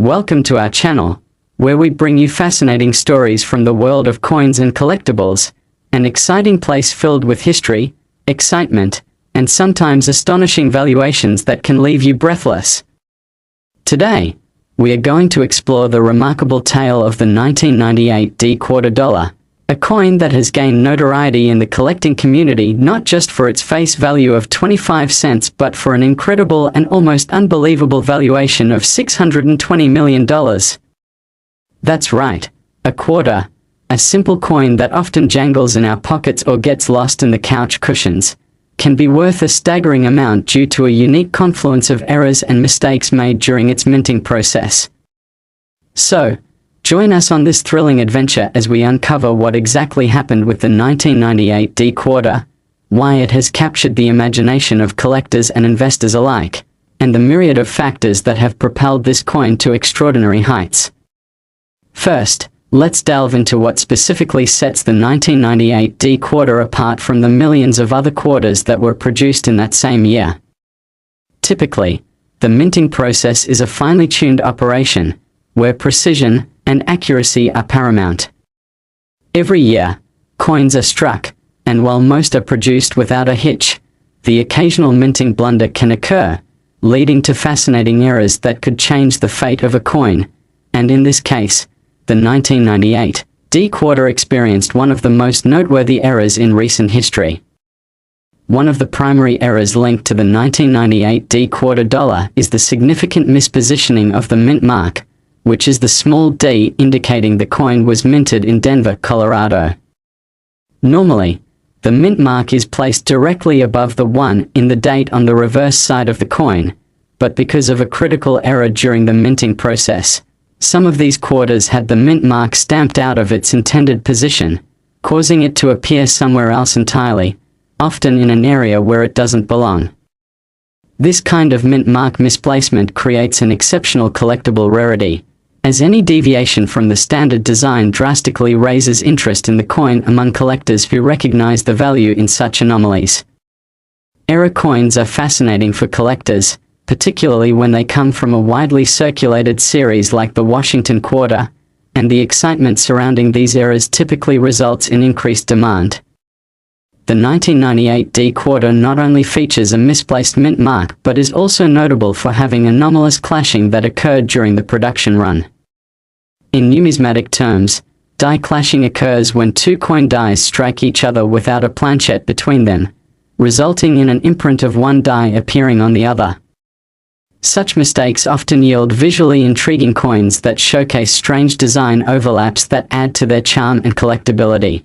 Welcome to our channel, where we bring you fascinating stories from the world of coins and collectibles, an exciting place filled with history, excitement, and sometimes astonishing valuations that can leave you breathless. Today, we are going to explore the remarkable tale of the 1998 D-quarter dollar, a coin that has gained notoriety in the collecting community not just for its face value of 25 cents but for an incredible and almost unbelievable valuation of $620 million. That's right, a quarter, a simple coin that often jangles in our pockets or gets lost in the couch cushions, can be worth a staggering amount due to a unique confluence of errors and mistakes made during its minting process. So, join us on this thrilling adventure as we uncover what exactly happened with the 1998 D-quarter, why it has captured the imagination of collectors and investors alike, and the myriad of factors that have propelled this coin to extraordinary heights. First, let's delve into what specifically sets the 1998 D-quarter apart from the millions of other quarters that were produced in that same year. Typically, the minting process is a finely tuned operation, where precision and accuracy are paramount. Every year, coins are struck, and while most are produced without a hitch, the occasional minting blunder can occur, leading to fascinating errors that could change the fate of a coin, and in this case, the 1998 D-quarter experienced one of the most noteworthy errors in recent history. One of the primary errors linked to the 1998 D-quarter dollar is the significant mispositioning of the mint mark, which is the small d indicating the coin was minted in Denver, Colorado. Normally, the mint mark is placed directly above the 1 in the date on the reverse side of the coin, but because of a critical error during the minting process, some of these quarters had the mint mark stamped out of its intended position, causing it to appear somewhere else entirely, often in an area where it doesn't belong. This kind of mint mark misplacement creates an exceptional collectible rarity, as any deviation from the standard design drastically raises interest in the coin among collectors who recognize the value in such anomalies. Error coins are fascinating for collectors, particularly when they come from a widely circulated series like the Washington Quarter, and the excitement surrounding these errors typically results in increased demand. The 1998 D-quarter not only features a misplaced mint mark but is also notable for having anomalous clashing that occurred during the production run. In numismatic terms, die clashing occurs when two coin dies strike each other without a planchette between them, resulting in an imprint of one die appearing on the other. Such mistakes often yield visually intriguing coins that showcase strange design overlaps that add to their charm and collectability.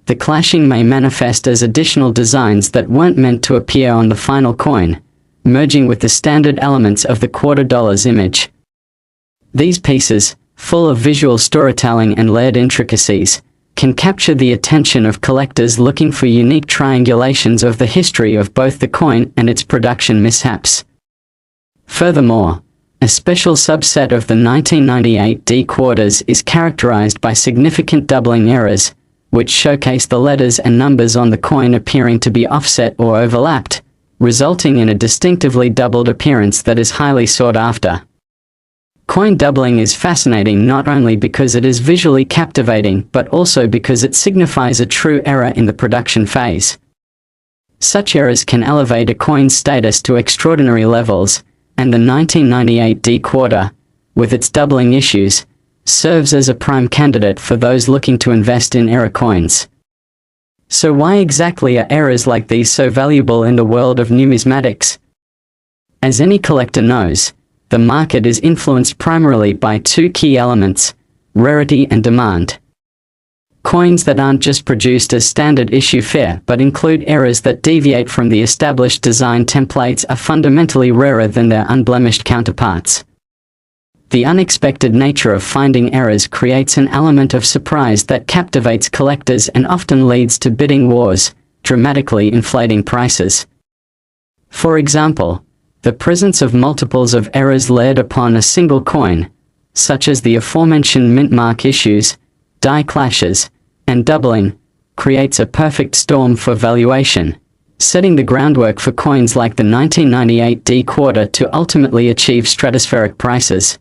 The clashing may manifest as additional designs that weren't meant to appear on the final coin, merging with the standard elements of the quarter dollar's image. These pieces, full of visual storytelling and layered intricacies, can capture the attention of collectors looking for unique triangulations of the history of both the coin and its production mishaps. Furthermore, a special subset of the 1998 D-quarters is characterized by significant doubling errors, which showcase the letters and numbers on the coin appearing to be offset or overlapped, resulting in a distinctively doubled appearance that is highly sought after. Coin doubling is fascinating not only because it is visually captivating but also because it signifies a true error in the production phase. Such errors can elevate a coin's status to extraordinary levels, and the 1998 D-quarter, with its doubling issues, serves as a prime candidate for those looking to invest in error coins. So why exactly are errors like these so valuable in the world of numismatics? As any collector knows, the market is influenced primarily by two key elements: rarity and demand. Coins that aren't just produced as standard issue fare but include errors that deviate from the established design templates are fundamentally rarer than their unblemished counterparts. The unexpected nature of finding errors creates an element of surprise that captivates collectors and often leads to bidding wars, dramatically inflating prices. For example, the presence of multiples of errors layered upon a single coin, such as the aforementioned mint mark issues, die clashes, and doubling, creates a perfect storm for valuation, setting the groundwork for coins like the 1998 D-quarter to ultimately achieve stratospheric prices.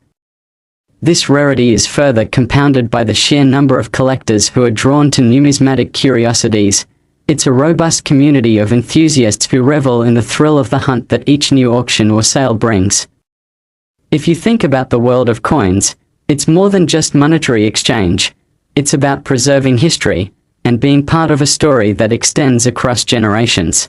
This rarity is further compounded by the sheer number of collectors who are drawn to numismatic curiosities. It's a robust community of enthusiasts who revel in the thrill of the hunt that each new auction or sale brings. If you think about the world of coins, it's more than just monetary exchange. It's about preserving history and being part of a story that extends across generations.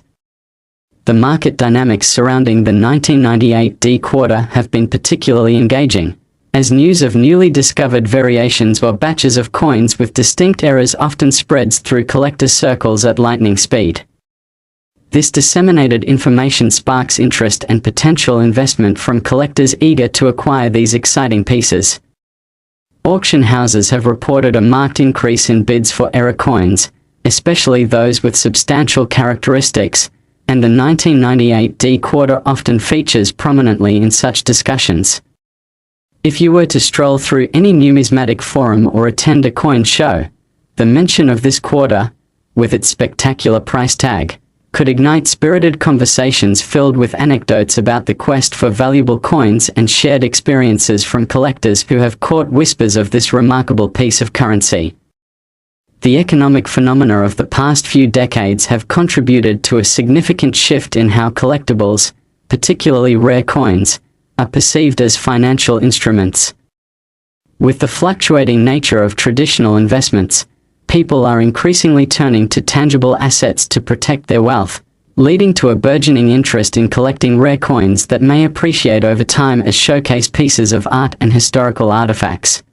The market dynamics surrounding the 1998 D quarter have been particularly engaging, as news of newly discovered variations or batches of coins with distinct errors often spreads through collector circles at lightning speed. This disseminated information sparks interest and potential investment from collectors eager to acquire these exciting pieces. Auction houses have reported a marked increase in bids for error coins, especially those with substantial characteristics, and the 1998 D quarter often features prominently in such discussions. If you were to stroll through any numismatic forum or attend a coin show, the mention of this quarter, with its spectacular price tag, could ignite spirited conversations filled with anecdotes about the quest for valuable coins and shared experiences from collectors who have caught whispers of this remarkable piece of currency. The economic phenomena of the past few decades have contributed to a significant shift in how collectibles, particularly rare coins, are perceived as financial instruments. With the fluctuating nature of traditional investments, people are increasingly turning to tangible assets to protect their wealth, leading to a burgeoning interest in collecting rare coins that may appreciate over time as showcase pieces of art and historical artifacts.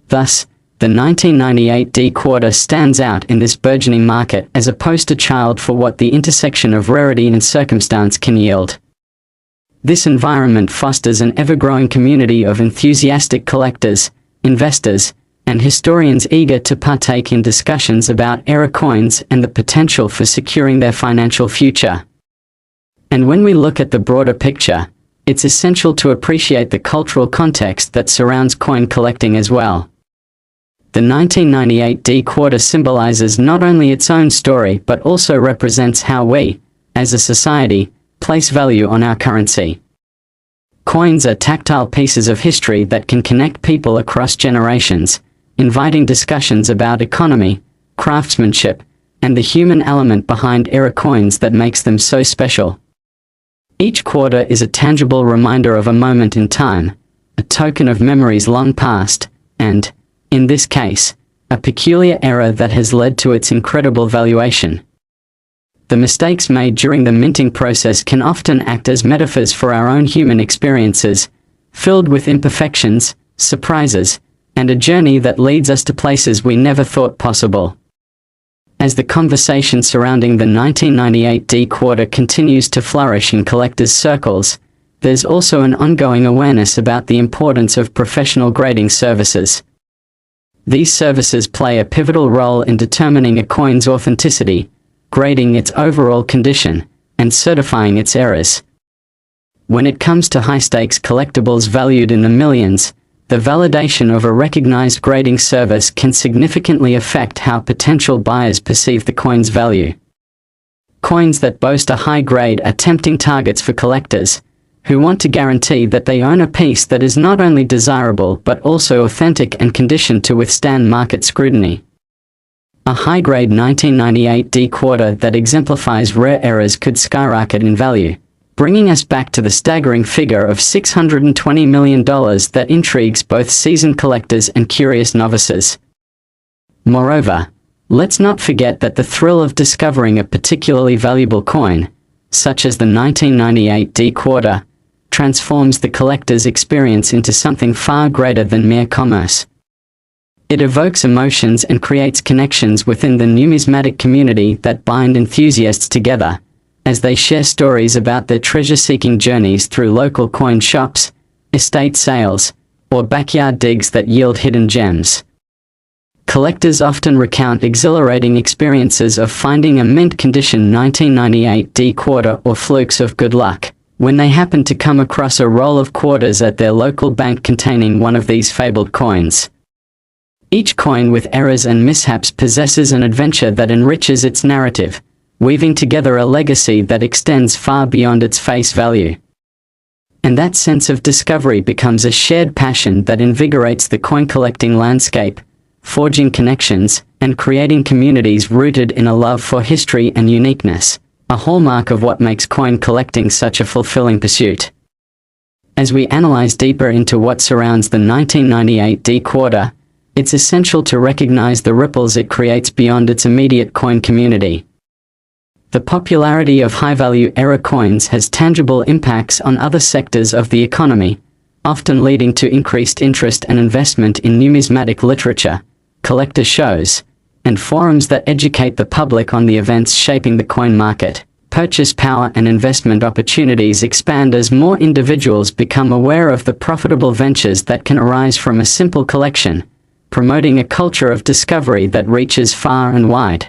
Thus, the 1998 D quarter stands out in this burgeoning market as a poster child for what the intersection of rarity and circumstance can yield. This environment fosters an ever-growing community of enthusiastic collectors, investors, and historians eager to partake in discussions about error coins and the potential for securing their financial future. And when we look at the broader picture, it's essential to appreciate the cultural context that surrounds coin collecting as well. The 1998 D quarter symbolizes not only its own story but also represents how we, as a society, place value on our currency. Coins are tactile pieces of history that can connect people across generations, inviting discussions about economy, craftsmanship, and the human element behind error coins that makes them so special. Each quarter is a tangible reminder of a moment in time, a token of memories long past, and, in this case, a peculiar era that has led to its incredible valuation. The mistakes made during the minting process can often act as metaphors for our own human experiences, filled with imperfections, surprises, and a journey that leads us to places we never thought possible. As the conversation surrounding the 1998 D quarter continues to flourish in collectors' circles, there's also an ongoing awareness about the importance of professional grading services. These services play a pivotal role in determining a coin's authenticity, grading its overall condition, and certifying its errors. When it comes to high-stakes collectibles valued in the millions, the validation of a recognized grading service can significantly affect how potential buyers perceive the coin's value. Coins that boast a high grade are tempting targets for collectors, who want to guarantee that they own a piece that is not only desirable but also authentic and conditioned to withstand market scrutiny. A high-grade 1998 D quarter that exemplifies rare errors could skyrocket in value, bringing us back to the staggering figure of $620 million that intrigues both seasoned collectors and curious novices. Moreover, let's not forget that the thrill of discovering a particularly valuable coin, such as the 1998 D quarter, transforms the collector's experience into something far greater than mere commerce. It evokes emotions and creates connections within the numismatic community that bind enthusiasts together, as they share stories about their treasure-seeking journeys through local coin shops, estate sales, or backyard digs that yield hidden gems. Collectors often recount exhilarating experiences of finding a mint-condition 1998 D quarter or flukes of good luck, when they happen to come across a roll of quarters at their local bank containing one of these fabled coins. Each coin with errors and mishaps possesses an adventure that enriches its narrative, weaving together a legacy that extends far beyond its face value. And that sense of discovery becomes a shared passion that invigorates the coin collecting landscape, forging connections, and creating communities rooted in a love for history and uniqueness, a hallmark of what makes coin collecting such a fulfilling pursuit. As we analyze deeper into what surrounds the 1998 D quarter, it's essential to recognize the ripples it creates beyond its immediate coin community. The popularity of high-value era coins has tangible impacts on other sectors of the economy, often leading to increased interest and investment in numismatic literature, collector shows, and forums that educate the public on the events shaping the coin market. Purchase power and investment opportunities expand as more individuals become aware of the profitable ventures that can arise from a simple collection, promoting a culture of discovery that reaches far and wide.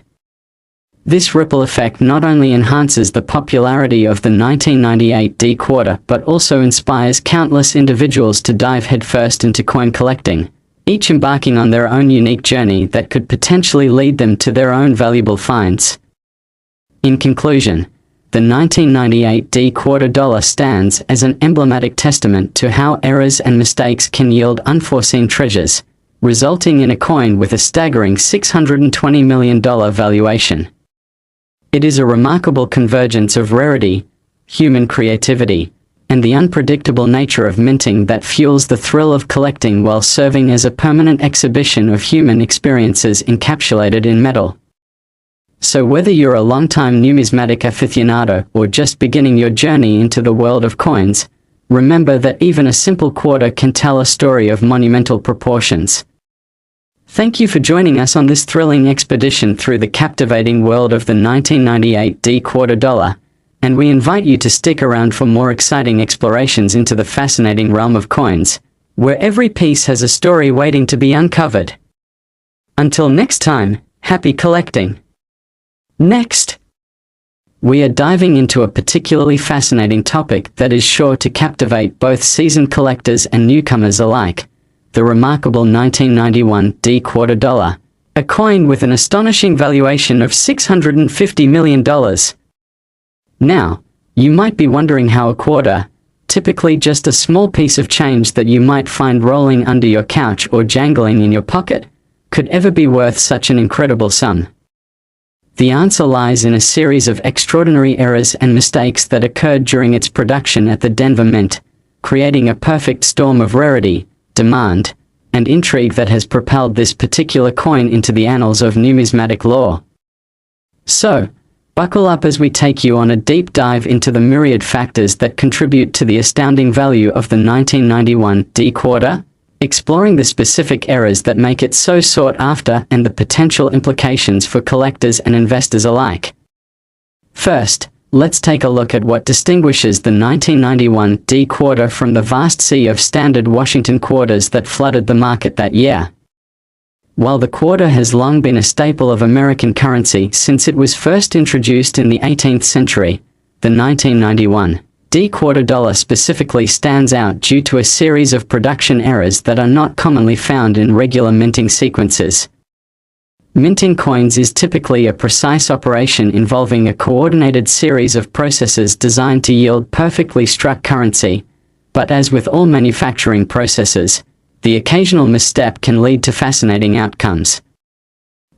This ripple effect not only enhances the popularity of the 1998 D quarter but also inspires countless individuals to dive headfirst into coin collecting, each embarking on their own unique journey that could potentially lead them to their own valuable finds. In conclusion, the 1998 D quarter dollar stands as an emblematic testament to how errors and mistakes can yield unforeseen treasures, resulting in a coin with a staggering $620 million valuation. It is a remarkable convergence of rarity, human creativity, and the unpredictable nature of minting that fuels the thrill of collecting while serving as a permanent exhibition of human experiences encapsulated in metal. So whether you're a longtime numismatic aficionado or just beginning your journey into the world of coins, remember that even a simple quarter can tell a story of monumental proportions. Thank you for joining us on this thrilling expedition through the captivating world of the 1998 D quarter dollar, and we invite you to stick around for more exciting explorations into the fascinating realm of coins, where every piece has a story waiting to be uncovered. Until next time, happy collecting! Next, we are diving into a particularly fascinating topic that is sure to captivate both seasoned collectors and newcomers alike: the remarkable 1991 D quarter dollar, a coin with an astonishing valuation of $650 million. Now, you might be wondering how a quarter, typically just a small piece of change that you might find rolling under your couch or jangling in your pocket, could ever be worth such an incredible sum. The answer lies in a series of extraordinary errors and mistakes that occurred during its production at the Denver Mint, creating a perfect storm of rarity, demand, and intrigue that has propelled this particular coin into the annals of numismatic lore. So, buckle up as we take you on a deep dive into the myriad factors that contribute to the astounding value of the 1991 D quarter, exploring the specific errors that make it so sought after and the potential implications for collectors and investors alike. First, let's take a look at what distinguishes the 1991 D quarter from the vast sea of standard Washington quarters that flooded the market that year. While the quarter has long been a staple of American currency since it was first introduced in the 18th century, the 1991 D quarter dollar specifically stands out due to a series of production errors that are not commonly found in regular minting sequences. Minting coins is typically a precise operation involving a coordinated series of processes designed to yield perfectly struck currency, but as with all manufacturing processes, the occasional misstep can lead to fascinating outcomes.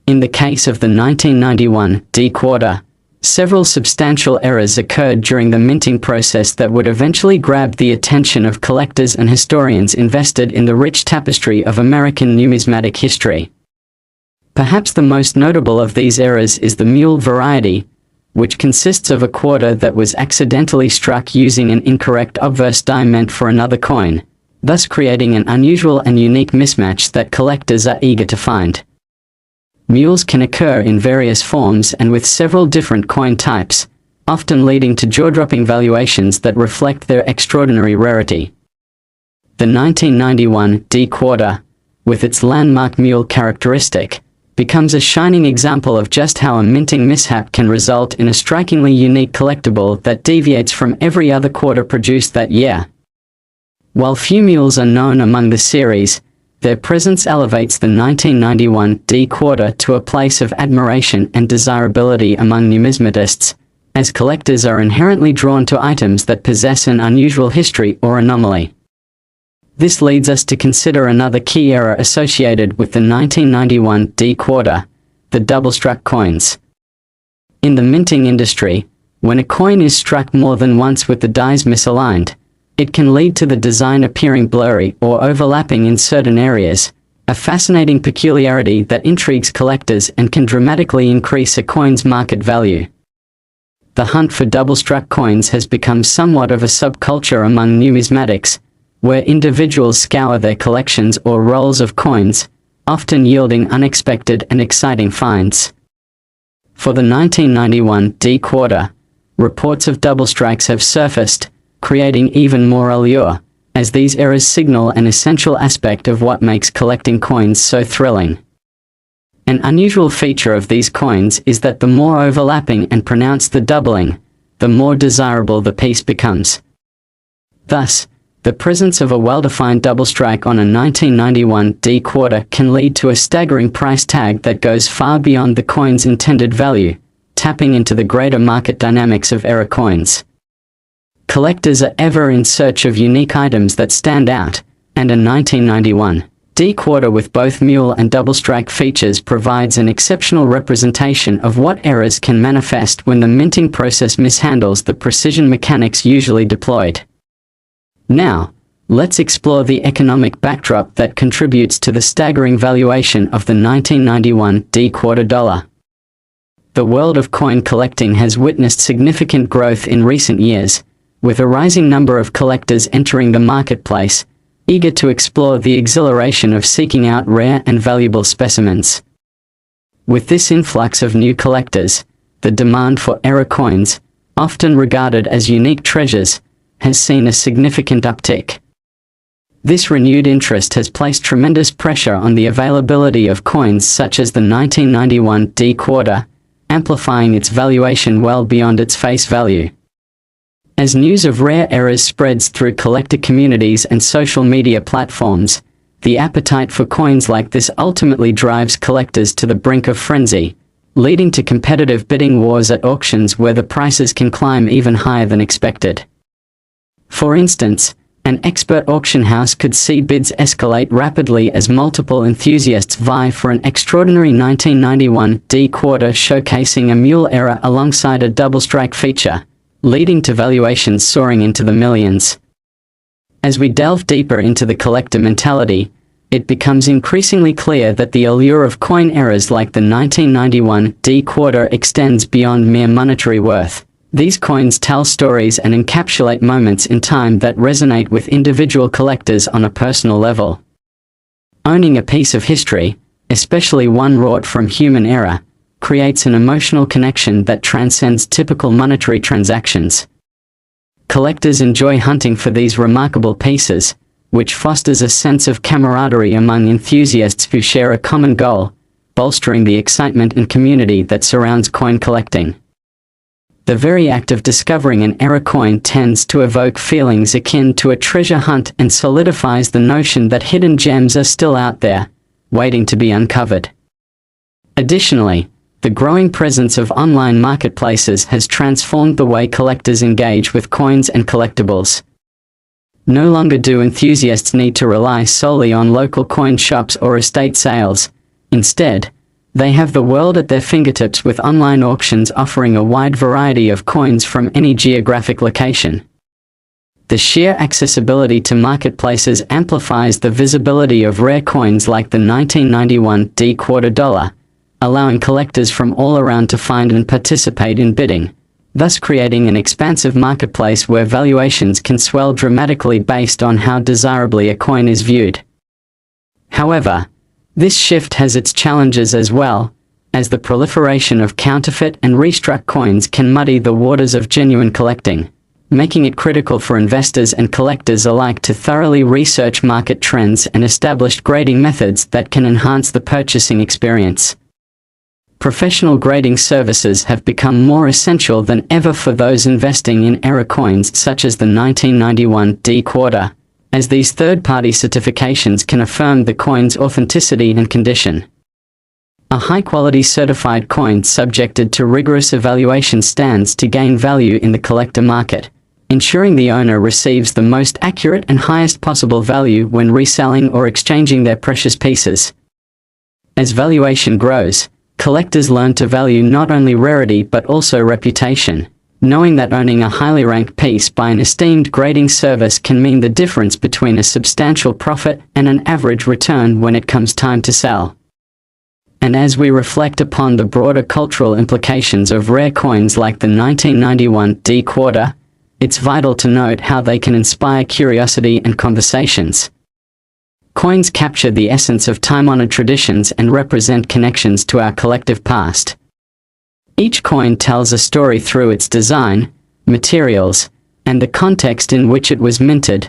In the case of the 1991 D quarter, several substantial errors occurred during the minting process that would eventually grab the attention of collectors and historians invested in the rich tapestry of American numismatic history. Perhaps the most notable of these errors is the mule variety, which consists of a quarter that was accidentally struck using an incorrect obverse die meant for another coin, thus creating an unusual and unique mismatch that collectors are eager to find. Mules can occur in various forms and with several different coin types, often leading to jaw-dropping valuations that reflect their extraordinary rarity. The 1991 D quarter, with its landmark mule characteristic, becomes a shining example of just how a minting mishap can result in a strikingly unique collectible that deviates from every other quarter produced that year. While few mules are known among the series, their presence elevates the 1991 D quarter to a place of admiration and desirability among numismatists, as collectors are inherently drawn to items that possess an unusual history or anomaly. This leads us to consider another key era associated with the 1991 D quarter, the double-struck coins. In the minting industry, when a coin is struck more than once with the dies misaligned, it can lead to the design appearing blurry or overlapping in certain areas, a fascinating peculiarity that intrigues collectors and can dramatically increase a coin's market value. The hunt for double-struck coins has become somewhat of a subculture among numismatics, where individuals scour their collections or rolls of coins, often yielding unexpected and exciting finds. For the 1991 D quarter, reports of double strikes have surfaced, creating even more allure, as these eras signal an essential aspect of what makes collecting coins so thrilling. An unusual feature of these coins is that the more overlapping and pronounced the doubling, the more desirable the piece becomes. Thus, the presence of a well-defined double strike on a 1991 D quarter can lead to a staggering price tag that goes far beyond the coin's intended value, tapping into the greater market dynamics of era coins. Collectors are ever in search of unique items that stand out, and a 1991 D quarter with both mule and double strike features provides an exceptional representation of what errors can manifest when the minting process mishandles the precision mechanics usually deployed. Now, let's explore the economic backdrop that contributes to the staggering valuation of the 1991 D quarter dollar. The world of coin collecting has witnessed significant growth in recent years, with a rising number of collectors entering the marketplace, eager to explore the exhilaration of seeking out rare and valuable specimens. With this influx of new collectors, the demand for era coins, often regarded as unique treasures, has seen a significant uptick. This renewed interest has placed tremendous pressure on the availability of coins such as the 1991 D quarter, amplifying its valuation well beyond its face value. As news of rare eras spreads through collector communities and social media platforms, the appetite for coins like this ultimately drives collectors to the brink of frenzy, leading to competitive bidding wars at auctions where the prices can climb even higher than expected. For instance, an expert auction house could see bids escalate rapidly as multiple enthusiasts vie for an extraordinary 1991 D quarter showcasing a mule era alongside a double strike feature, leading to valuations soaring into the millions. As we delve deeper into the collector mentality, it becomes increasingly clear that the allure of coin eras like the 1991 D quarter extends beyond mere monetary worth. These coins tell stories and encapsulate moments in time that resonate with individual collectors on a personal level. Owning a piece of history, especially one wrought from human era, creates an emotional connection that transcends typical monetary transactions. Collectors enjoy hunting for these remarkable pieces, which fosters a sense of camaraderie among enthusiasts who share a common goal, bolstering the excitement and community that surrounds coin collecting. The very act of discovering an era coin tends to evoke feelings akin to a treasure hunt and solidifies the notion that hidden gems are still out there, waiting to be uncovered. Additionally, the growing presence of online marketplaces has transformed the way collectors engage with coins and collectibles. No longer do enthusiasts need to rely solely on local coin shops or estate sales. Instead, they have the world at their fingertips with online auctions offering a wide variety of coins from any geographic location. The sheer accessibility to marketplaces amplifies the visibility of rare coins like the 1991 D quarter dollar, allowing collectors from all around to find and participate in bidding, thus creating an expansive marketplace where valuations can swell dramatically based on how desirably a coin is viewed. However, this shift has its challenges as well, as the proliferation of counterfeit and restruck coins can muddy the waters of genuine collecting, making it critical for investors and collectors alike to thoroughly research market trends and established grading methods that can enhance the purchasing experience. Professional grading services have become more essential than ever for those investing in era coins such as the 1991 D quarter, as these third-party certifications can affirm the coin's authenticity and condition. A high-quality certified coin subjected to rigorous evaluation stands to gain value in the collector market, ensuring the owner receives the most accurate and highest possible value when reselling or exchanging their precious pieces. As valuation grows, collectors learn to value not only rarity but also reputation, knowing that owning a highly ranked piece by an esteemed grading service can mean the difference between a substantial profit and an average return when it comes time to sell. And as we reflect upon the broader cultural implications of rare coins like the 1991 D quarter, it's vital to note how they can inspire curiosity and conversations. Coins capture the essence of time-honored traditions and represent connections to our collective past. Each coin tells a story through its design, materials, and the context in which it was minted.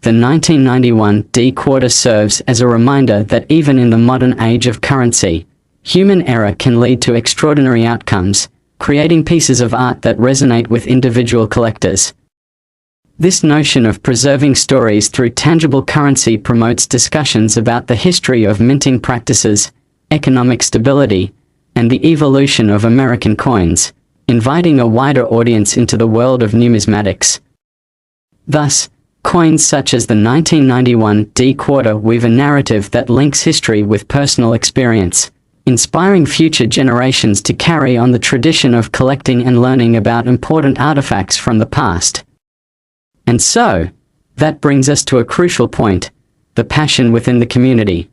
The 1991 D quarter serves as a reminder that even in the modern age of currency, human error can lead to extraordinary outcomes, creating pieces of art that resonate with individual collectors. This notion of preserving stories through tangible currency promotes discussions about the history of minting practices, economic stability, and the evolution of American coins, inviting a wider audience into the world of numismatics. Thus, coins such as the 1991 D quarter weave a narrative that links history with personal experience, inspiring future generations to carry on the tradition of collecting and learning about important artifacts from the past. And so, that brings us to a crucial point: the passion within the community.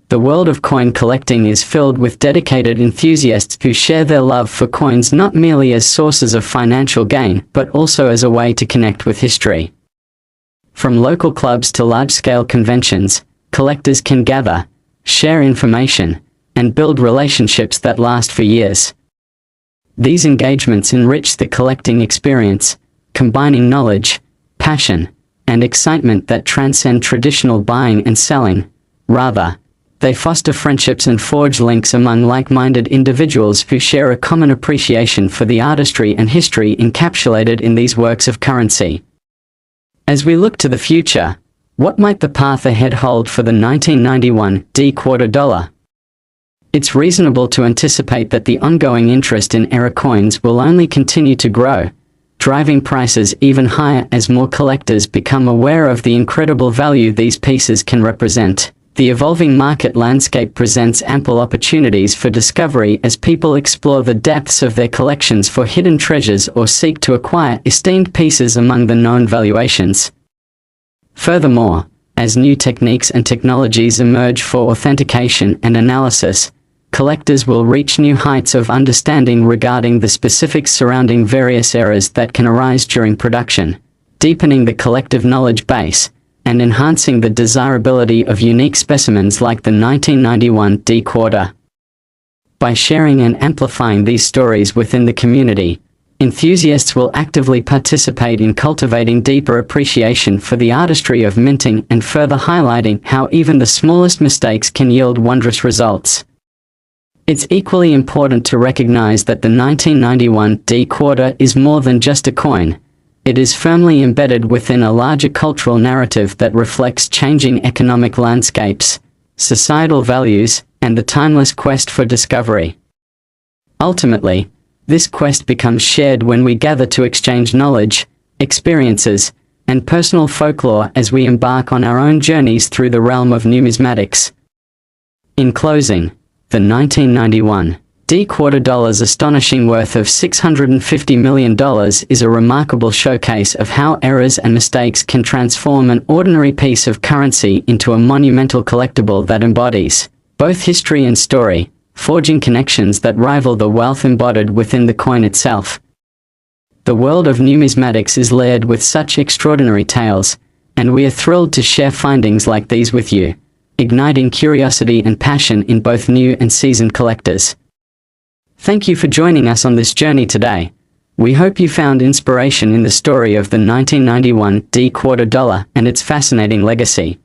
The world of coin collecting is filled with dedicated enthusiasts who share their love for coins not merely as sources of financial gain, but also as a way to connect with history. From local clubs to large-scale conventions, collectors can gather, share information, and build relationships that last for years. These engagements enrich the collecting experience, combining knowledge, passion, and excitement that transcend traditional buying and selling. Rather, they foster friendships and forge links among like-minded individuals who share a common appreciation for the artistry and history encapsulated in these works of currency. As we look to the future, what might the path ahead hold for the 1991 D quarter dollar? It's reasonable to anticipate that the ongoing interest in era coins will only continue to grow, driving prices even higher as more collectors become aware of the incredible value these pieces can represent. The evolving market landscape presents ample opportunities for discovery as people explore the depths of their collections for hidden treasures or seek to acquire esteemed pieces among the known valuations. Furthermore, as new techniques and technologies emerge for authentication and analysis, collectors will reach new heights of understanding regarding the specifics surrounding various errors that can arise during production, deepening the collective knowledge base, and enhancing the desirability of unique specimens like the 1991 D quarter. By sharing and amplifying these stories within the community, enthusiasts will actively participate in cultivating deeper appreciation for the artistry of minting and further highlighting how even the smallest mistakes can yield wondrous results. It's equally important to recognize that the 1991 D quarter is more than just a coin. It is firmly embedded within a larger cultural narrative that reflects changing economic landscapes, societal values, and the timeless quest for discovery. Ultimately, this quest becomes shared when we gather to exchange knowledge, experiences, and personal folklore as we embark on our own journeys through the realm of numismatics. In closing, the 1991 D quarter dollar's astonishing worth of $650 million is a remarkable showcase of how errors and mistakes can transform an ordinary piece of currency into a monumental collectible that embodies both history and story, forging connections that rival the wealth embodied within the coin itself. The world of numismatics is layered with such extraordinary tales, and we are thrilled to share findings like these with you, igniting curiosity and passion in both new and seasoned collectors. Thank you for joining us on this journey today. We hope you found inspiration in the story of the 1991 D quarter dollar and its fascinating legacy.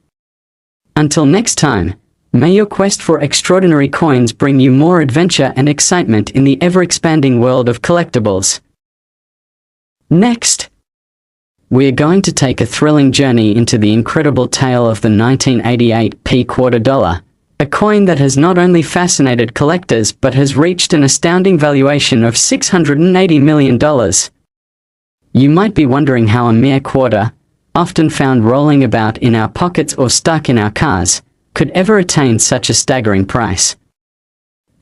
Until next time, may your quest for extraordinary coins bring you more adventure and excitement in the ever-expanding world of collectibles. Next, we're going to take a thrilling journey into the incredible tale of the 1988 P quarter dollar, A coin that has not only fascinated collectors but has reached an astounding valuation of $680 million. You might be wondering how a mere quarter, often found rolling about in our pockets or stuck in our cars, could ever attain such a staggering price.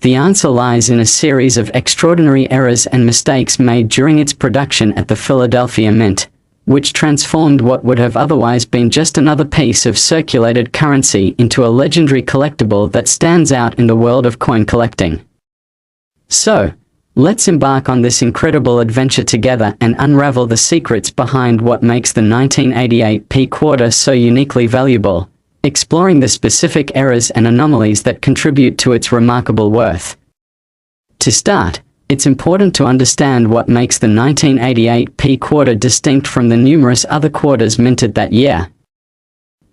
The answer lies in a series of extraordinary errors and mistakes made during its production at the Philadelphia Mint, which transformed what would have otherwise been just another piece of circulated currency into a legendary collectible that stands out in the world of coin collecting. So, let's embark on this incredible adventure together and unravel the secrets behind what makes the 1988 P quarter so uniquely valuable, exploring the specific errors and anomalies that contribute to its remarkable worth. To start, it's important to understand what makes the 1988 P quarter distinct from the numerous other quarters minted that year.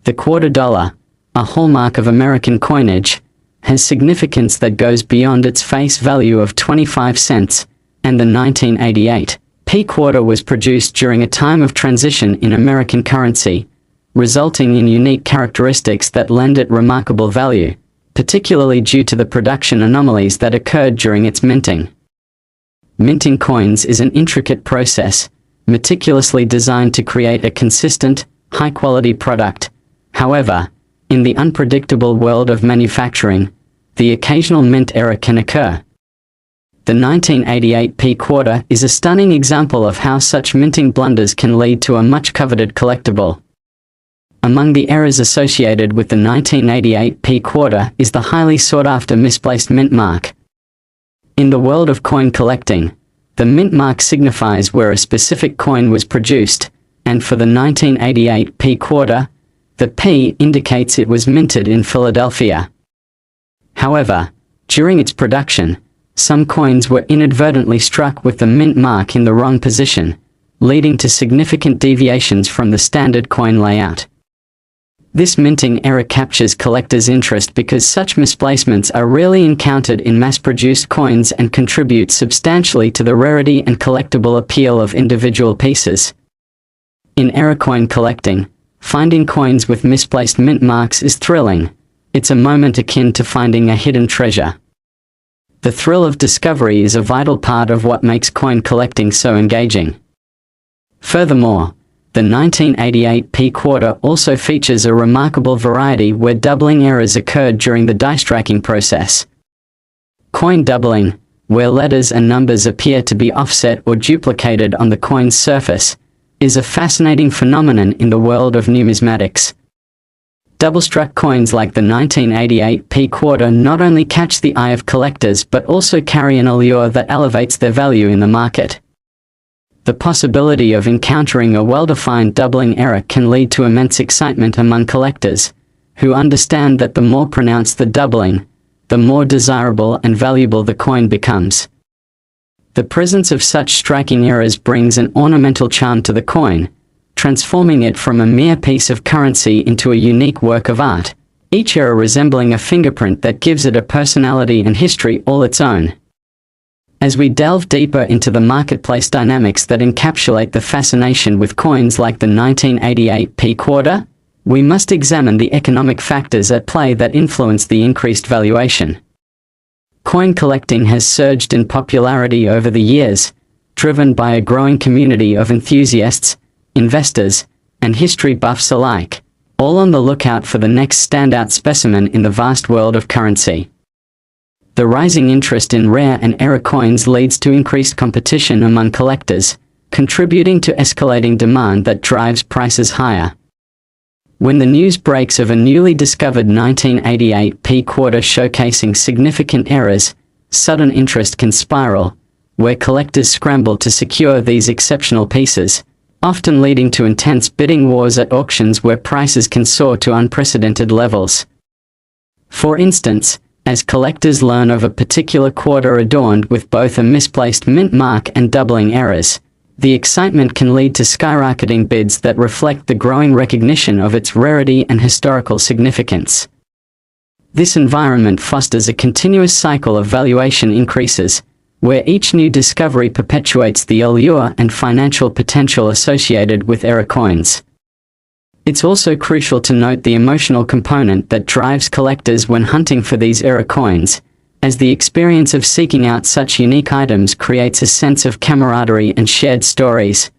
The quarter dollar, a hallmark of American coinage, has significance that goes beyond its face value of 25 cents, and the 1988 P quarter was produced during a time of transition in American currency, resulting in unique characteristics that lend it remarkable value, particularly due to the production anomalies that occurred during its minting. Minting coins is an intricate process, meticulously designed to create a consistent, high-quality product. However, in the unpredictable world of manufacturing, the occasional mint error can occur. The 1988 P quarter is a stunning example of how such minting blunders can lead to a much-coveted collectible. Among the errors associated with the 1988 P quarter is the highly sought-after misplaced mint mark. In the world of coin collecting, the mint mark signifies where a specific coin was produced, and for the 1988 P quarter, the P indicates it was minted in Philadelphia. However, during its production, some coins were inadvertently struck with the mint mark in the wrong position, leading to significant deviations from the standard coin layout. This minting error captures collectors' interest because such misplacements are rarely encountered in mass-produced coins and contribute substantially to the rarity and collectible appeal of individual pieces. In error coin collecting, finding coins with misplaced mint marks is thrilling. It's a moment akin to finding a hidden treasure. The thrill of discovery is a vital part of what makes coin collecting so engaging. Furthermore, the 1988 P quarter also features a remarkable variety where doubling errors occurred during the die stacking process. Coin doubling, where letters and numbers appear to be offset or duplicated on the coin's surface, is a fascinating phenomenon in the world of numismatics. Double-struck coins like the 1988 P quarter not only catch the eye of collectors but also carry an allure that elevates their value in the market. The possibility of encountering a well-defined doubling error can lead to immense excitement among collectors, who understand that the more pronounced the doubling, the more desirable and valuable the coin becomes. The presence of such striking errors brings an ornamental charm to the coin, transforming it from a mere piece of currency into a unique work of art, each error resembling a fingerprint that gives it a personality and history all its own. As we delve deeper into the marketplace dynamics that encapsulate the fascination with coins like the 1988 P quarter, we must examine the economic factors at play that influence the increased valuation. Coin collecting has surged in popularity over the years, driven by a growing community of enthusiasts, investors, and history buffs alike, all on the lookout for the next standout specimen in the vast world of currency. The rising interest in rare and error coins leads to increased competition among collectors, contributing to escalating demand that drives prices higher. When the news breaks of a newly discovered 1988 P quarter showcasing significant errors, sudden interest can spiral, where collectors scramble to secure these exceptional pieces, often leading to intense bidding wars at auctions where prices can soar to unprecedented levels. For instance, as collectors learn of a particular quarter adorned with both a misplaced mint mark and doubling errors, the excitement can lead to skyrocketing bids that reflect the growing recognition of its rarity and historical significance. This environment fosters a continuous cycle of valuation increases, where each new discovery perpetuates the allure and financial potential associated with error coins. It's also crucial to note the emotional component that drives collectors when hunting for these era coins, as the experience of seeking out such unique items creates a sense of camaraderie and shared stories.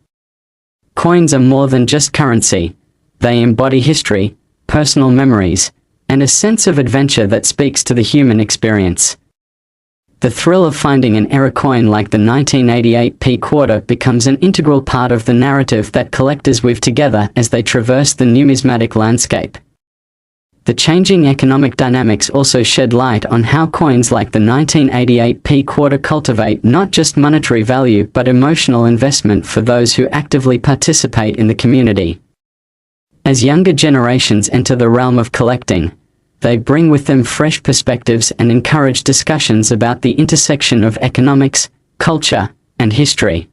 Coins are more than just currency. They embody history, personal memories, and a sense of adventure that speaks to the human experience. The thrill of finding an era coin like the 1988 P quarter becomes an integral part of the narrative that collectors weave together as they traverse the numismatic landscape. The changing economic dynamics also shed light on how coins like the 1988 P quarter cultivate not just monetary value but emotional investment for those who actively participate in the community. As younger generations enter the realm of collecting, they bring with them fresh perspectives and encourage discussions about the intersection of economics, culture, and history.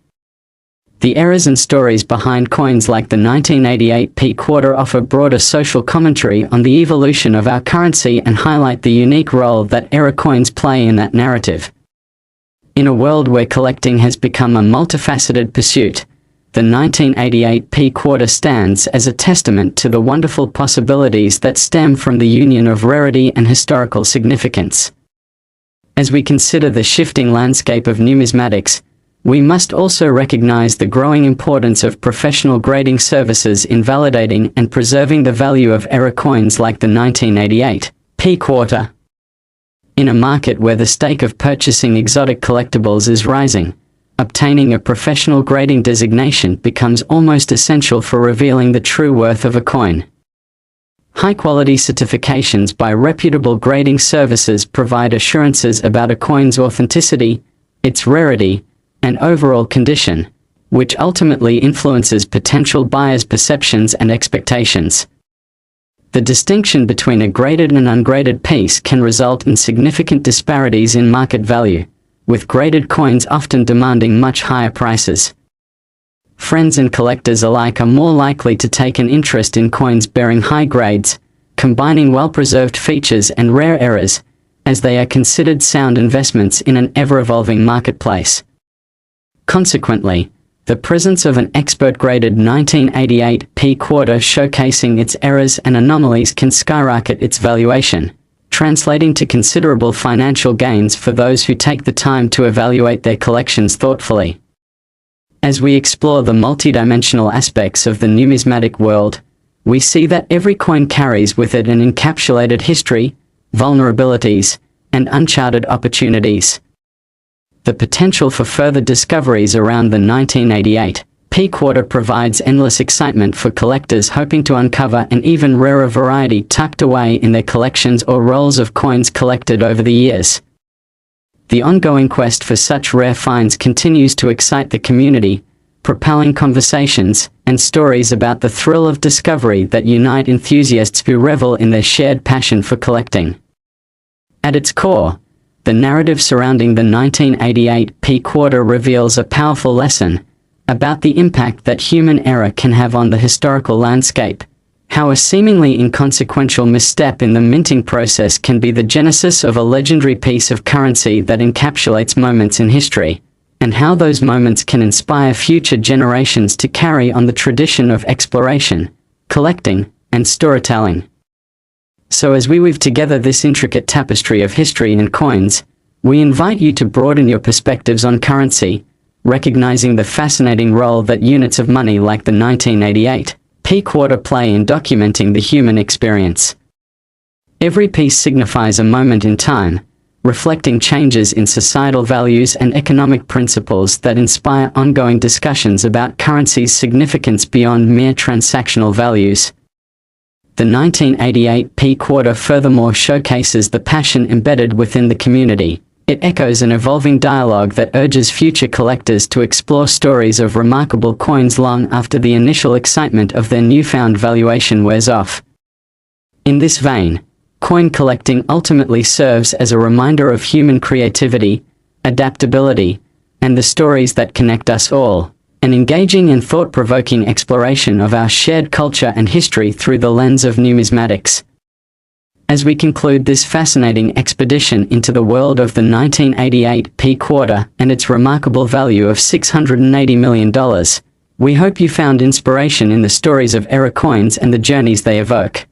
The eras and stories behind coins like the 1988 P quarter offer broader social commentary on the evolution of our currency and highlight the unique role that era coins play in that narrative. In a world where collecting has become a multifaceted pursuit, the 1988 P quarter stands as a testament to the wonderful possibilities that stem from the union of rarity and historical significance. As we consider the shifting landscape of numismatics, we must also recognize the growing importance of professional grading services in validating and preserving the value of era coins like the 1988 P quarter. In a market where the stake of purchasing exotic collectibles is rising, obtaining a professional grading designation becomes almost essential for revealing the true worth of a coin. High-quality certifications by reputable grading services provide assurances about a coin's authenticity, its rarity, and overall condition, which ultimately influences potential buyers' perceptions and expectations. The distinction between a graded and ungraded piece can result in significant disparities in market value, with graded coins often demanding much higher prices. Friends and collectors alike are more likely to take an interest in coins bearing high grades, combining well-preserved features and rare eras, as they are considered sound investments in an ever-evolving marketplace. Consequently, the presence of an expert-graded 1988 P quarter showcasing its errors and anomalies can skyrocket its valuation, translating to considerable financial gains for those who take the time to evaluate their collections thoughtfully. As we explore the multidimensional aspects of the numismatic world, we see that every coin carries with it an encapsulated history, vulnerabilities, and uncharted opportunities. The potential for further discoveries around the 1988 P quarter provides endless excitement for collectors hoping to uncover an even rarer variety tucked away in their collections or rolls of coins collected over the years. The ongoing quest for such rare finds continues to excite the community, propelling conversations and stories about the thrill of discovery that unite enthusiasts who revel in their shared passion for collecting. At its core, the narrative surrounding the 1988 P quarter reveals a powerful lesson about the impact that human error can have on the historical landscape, how a seemingly inconsequential misstep in the minting process can be the genesis of a legendary piece of currency that encapsulates moments in history, and how those moments can inspire future generations to carry on the tradition of exploration, collecting, and storytelling. So as we weave together this intricate tapestry of history and coins, we invite you to broaden your perspectives on currency, recognizing the fascinating role that units of money like the 1988 P quarter play in documenting the human experience. Every piece signifies a moment in time, reflecting changes in societal values and economic principles that inspire ongoing discussions about currency's significance beyond mere transactional values. The 1988 P quarter furthermore showcases the passion embedded within the community. It echoes an evolving dialogue that urges future collectors to explore stories of remarkable coins long after the initial excitement of their newfound valuation wears off. In this vein, coin collecting ultimately serves as a reminder of human creativity, adaptability, and the stories that connect us all, an engaging and thought-provoking exploration of our shared culture and history through the lens of numismatics. As we conclude this fascinating expedition into the world of the 1988 P quarter and its remarkable value of $680 million, We hope you found inspiration in the stories of era coins and the journeys they evoke.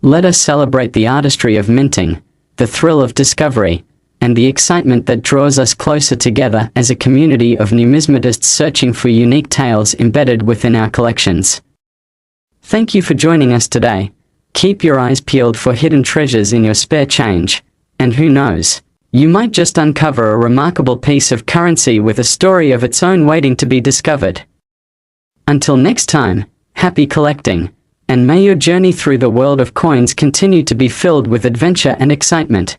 Let us celebrate the artistry of minting, the thrill of discovery, and the excitement that draws us closer together as a community of numismatists searching for unique tales embedded within our collections. Thank you for joining us today. Keep your eyes peeled for hidden treasures in your spare change, and who knows, you might just uncover a remarkable piece of currency with a story of its own waiting to be discovered. Until next time, happy collecting, and may your journey through the world of coins continue to be filled with adventure and excitement.